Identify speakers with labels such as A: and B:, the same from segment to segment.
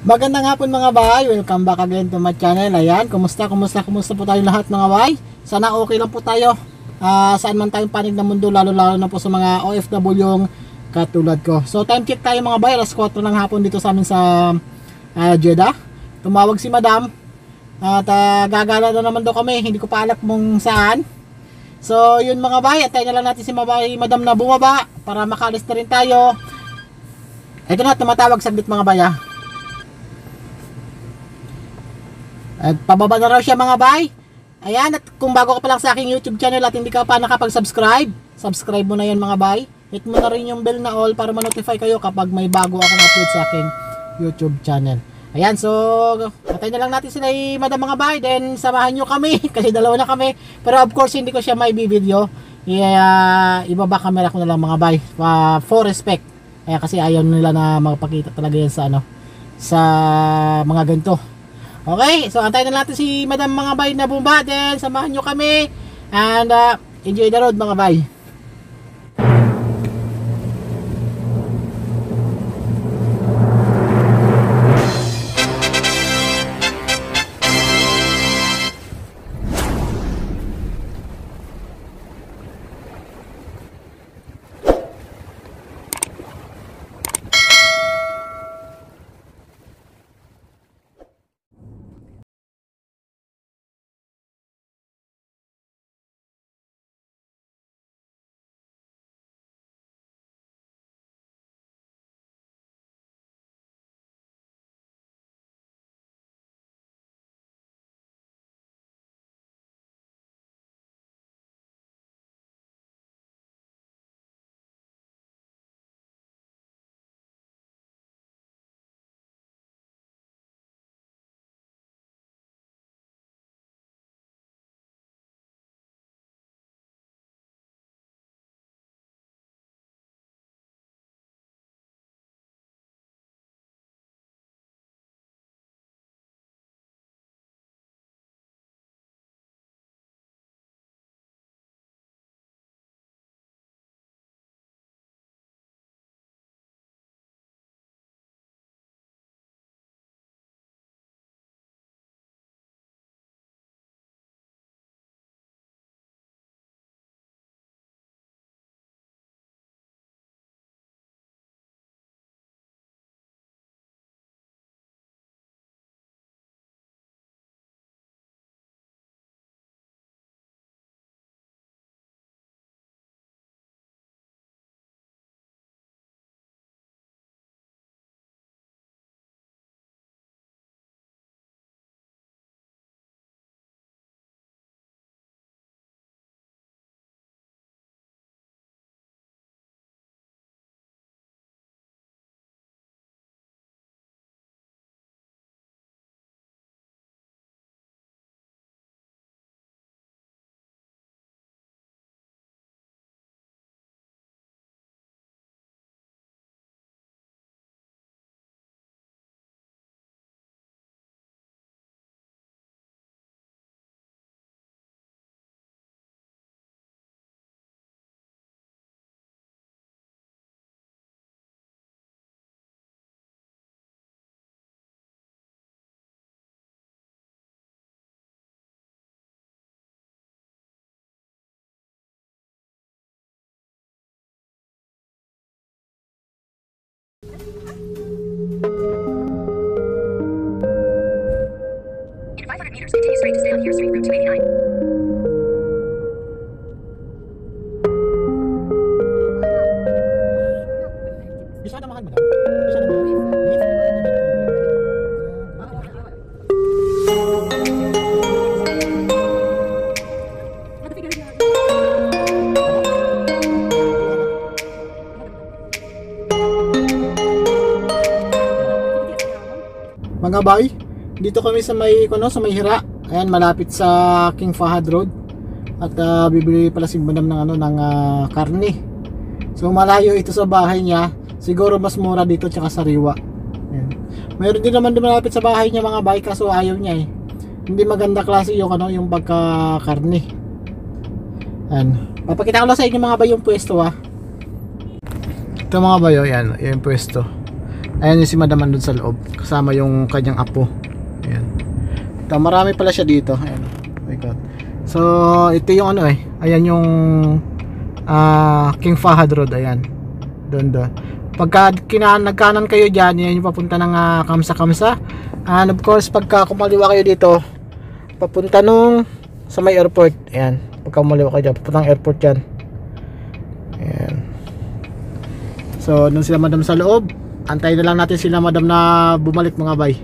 A: Magandang hapon mga bay, welcome back again to my channel. Ayan, kumusta po tayo lahat mga bay? Sana okay lang po tayo saan man tayong panig ng mundo, lalo na po sa mga OFW yung katulad ko. So time check tayo mga bay, alas 4 ng hapon dito sa amin sa Jeddah. Tumawag si madam at gagala na naman daw kami, hindi ko pa alam kung saan. So yun mga bay, antayin na lang natin si madam na bumaba para makalis na rin tayo. Ito na, tumatawag saglit mga bay. At pababa na raw siya mga bay. Ayan, at kung bago ka pa lang sa aking YouTube channel at hindi ka pa nakapag-subscribe, subscribe mo na yan mga bay. Hit mo na rin yung bell na all para ma-notify kayo kapag may bago akong upload sa aking YouTube channel. Ayan, so atay na lang natin sila madam mga bay. Then samahan nyo kami kasi dalawa na kami. Pero of course hindi ko siya may video. Ibaba camera ko na lang mga bay for respect. Kasi ayaw nila na magpakita talaga yan sa sa mga ganito. Okay, so antayin na natin si madam mga bay na bumaba. Then samahan nyo kami and enjoy the road mga bay.
B: In 500 meters, continue straight to stay on here Street, Route 289.
A: Bisa na mahal madam? Bisa na mahal? Mga bay, dito kami sa may Hira. Ayan, malapit sa King Fahad Road. At bibili pala si madam ng ng karne. So malayo ito sa bahay niya. Siguro mas mura dito tsaka sa Riwa. Ayan. Mayroon din naman malapit sa bahay niya mga bay, kaso ayaw niya eh. Hindi maganda klase yung yung pagka-karne. Ayan. Papakita ko lang sa inyo mga bay yung pwesto Ito mga bay, yan yung pwesto. Ayan yung si madam andun sa loob, kasama yung kanyang apo. Ayan. Ito, marami pala siya dito. Ayan. Oh my God. So ito yung ano ayan yung King Fahad Road. Ayan, doon. Pagka nagkanan kayo dyan, yan yung papunta ng Kamsa. And of course pagka kumaliwa kayo dito, papunta nung sa may airport. Ayan, pagka kumaliwa kayo dyan, papuntang airport yan. Ayan. So doon sila madam sa loob. Antayin na lang natin sila madam na bumalik mga bay.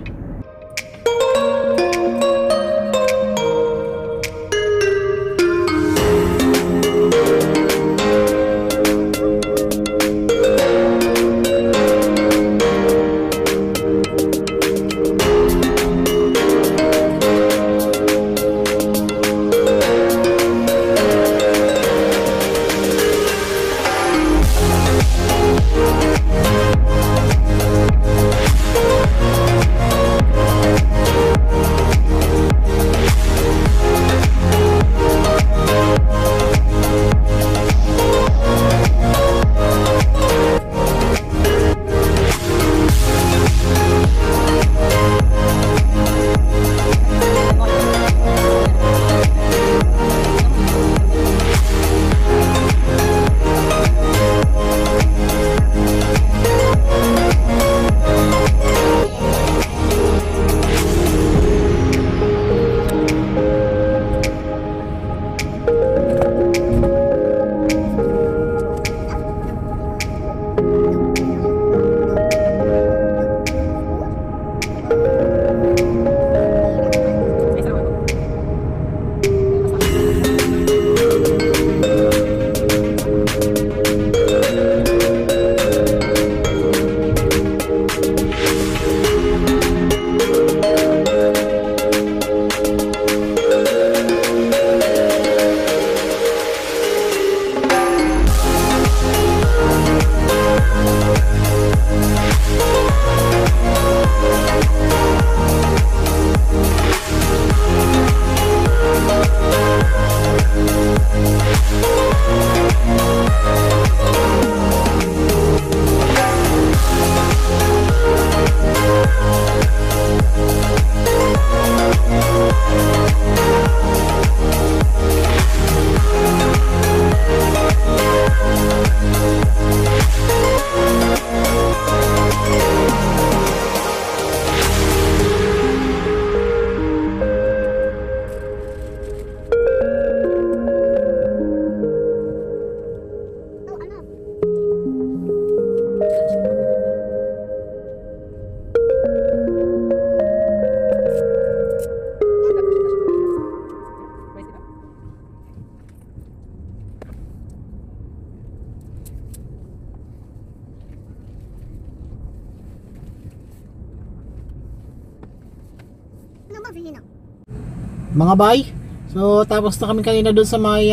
A: Mga bay, so tapos na kami kanina doon sa may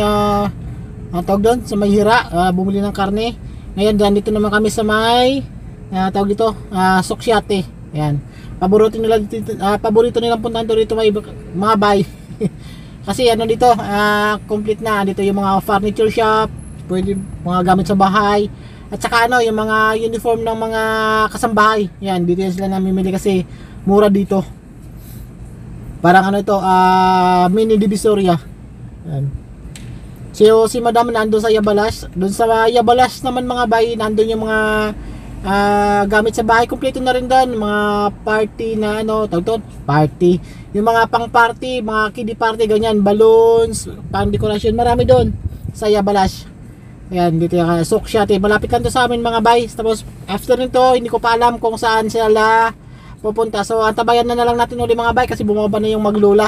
A: tawag doon sa may hira, bumili ng karne. Ngayon dito naman kami sa may tawag dito Soksiate. Ayan, paborito nilang puntahan dito may mga bay. Kasi ano dito, complete na dito yung mga furniture shop, pwede mga gamit sa bahay, at saka ano yung mga uniform ng mga kasambahay. Yan, dito yan sila namimili kasi mura dito. Parang ano ito, mini divisoria. Yan. So si madam nandun sa Yabalas. Doon sa Yabalas naman mga bay, nandun yung mga gamit sa bahay. Kompleto na rin doon. Mga party na ano, tawag party. Yung mga pang party, mga kiddie party, ganyan. Balloons, pang decoration. Marami doon sa Yabalas. Ayan, dito yung Soksiate. Malapit lang to sa amin mga bay. Tapos after nito, hindi ko pa alam kung saan sila pupunta. So antabayan na lang natin uli mga bay kasi bumaba na yung maglula.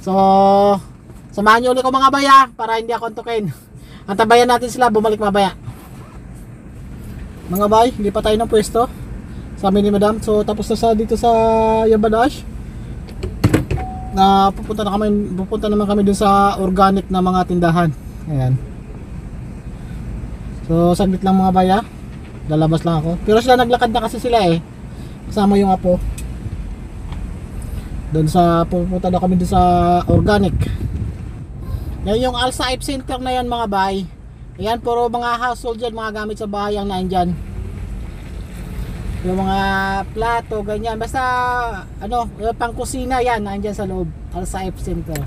A: So samahan nyo uli ko mga bay para hindi ako antukin. Antabayan natin sila bumalik mabaya. Mga bay, hindi pa tayo ng pwesto sa amin ni madam. So tapos na dito sa Yabadash. Pupunta naman kami dun sa organic na mga tindahan. Ayan. So saglit lang mga bay lalabas lang ako. Pero sila naglakad na kasi sila kasama yung apo. Doon sa pupunta na kami doon sa organic. Yan yung Alsaip Center na yan mga bay. Ayan, puro mga household dyan, mga gamit sa bahay ang nandyan. yung mga plato, ganyan. Basta, ano, yung pang kusina yan, nandyan sa loob, sa F-Center.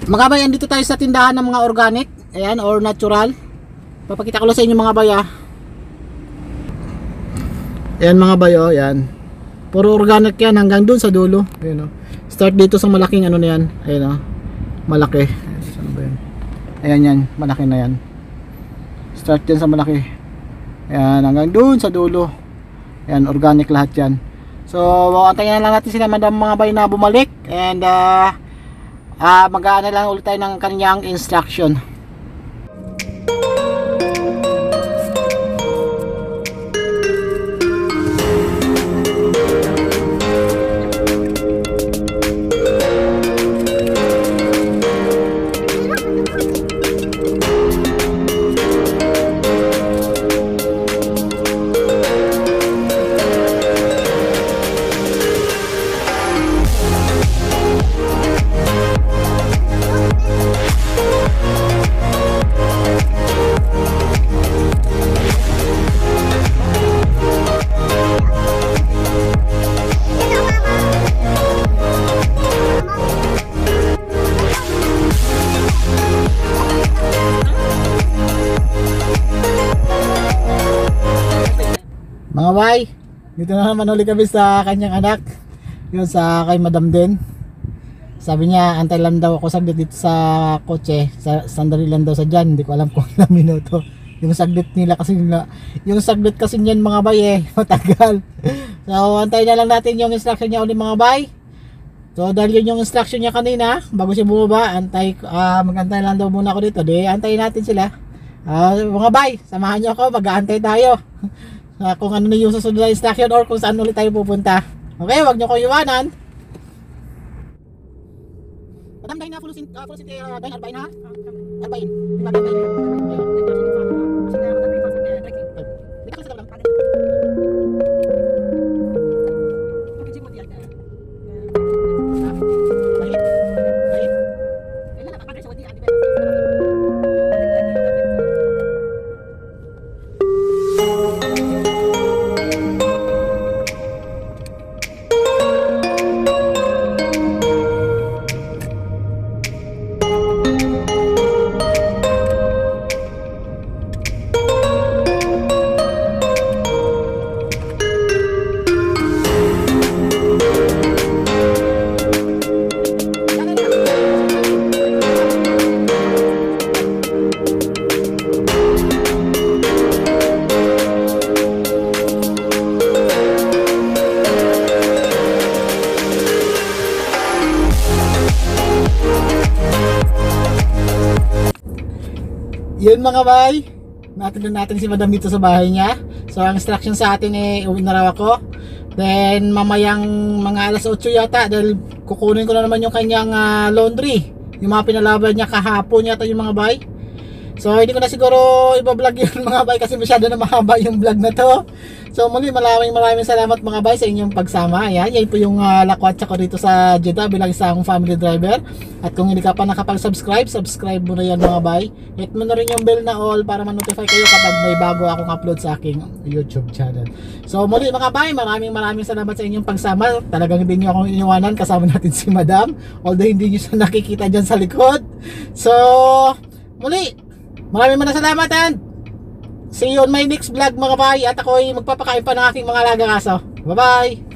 A: Mga bay, andito tayo sa tindahan ng mga organic, ayan, or natural. Papakita ko lang sa inyo mga bay, ah. Ayan mga bay, oh, ayan. Puro organic yan hanggang dun sa dulo. Ayan, oh. Start dito sa malaking ano na yan. Ayan, oh. Malaki. Saan ba yan? Ayan yan, malaki na yan. Start dyan sa malaki. Ayan, hanggang dun sa dulo. Ayan, organic lahat yan. So, antayin na lang natin sila madam mga bay na bumalik. And, mag-aano lang ulit tayo ng kanyang instruction. Mga bay, dito na naman ulit kami sa kanyang anak. Yun sa kay madam din. Sabi niya antay lang daw ako saglit dito sa kotse. Sandali lang daw sa dyan. Hindi ko alam kung ilang minuto. Yung saglit nila kasi yung saglit kasi niyan mga bay matagal. So antay na lang natin yung instruction niya ulit mga bay. So dahil yun yung instruction niya kanina bago siya bumaba, mag-antay lang daw muna ako dito. Di antayin natin sila. Mga bay, samahan niyo ako, mag-aantay tayo. Kung ano na yung susunod na instruction or kung saan ulit tayo pupunta. Okay, wag nyo ko iwanan. Madam, dahil na full sin dahil arbain ha? Arbain. Yun mga bay, natin natin si madam dito sa bahay niya. So ang instruction sa atin uwi na raw ako. Then mamayang mga alas 8 yata dahil kukunin ko na naman yung kanyang laundry. Yung mga pinalaban niya kahapon yata yung mga bay. So hindi ko na siguro iba-vlog yun mga bay kasi masyado na mahaba yung vlog na to. So muli maraming salamat mga bay sa inyong pagsama. Ayan, yan po yung lakwatsa ko dito sa Jeddah bilang isang family driver. At kung hindi ka pa nakapag-subscribe, subscribe mo na yan mga bay. Hit mo na rin yung bell na all para ma-notify kayo kapag may bago akong upload sa aking YouTube channel. So muli mga bay, maraming salamat sa inyong pagsama. Talagang hindi nyo akong iniwanan, kasama natin si madam. Although hindi nyo siya nakikita dyan sa likod. So muli, maraming salamat and see you on my next vlog mga bay. At ako ay magpapakain pa ng aking mga alagang aso. Bye bye!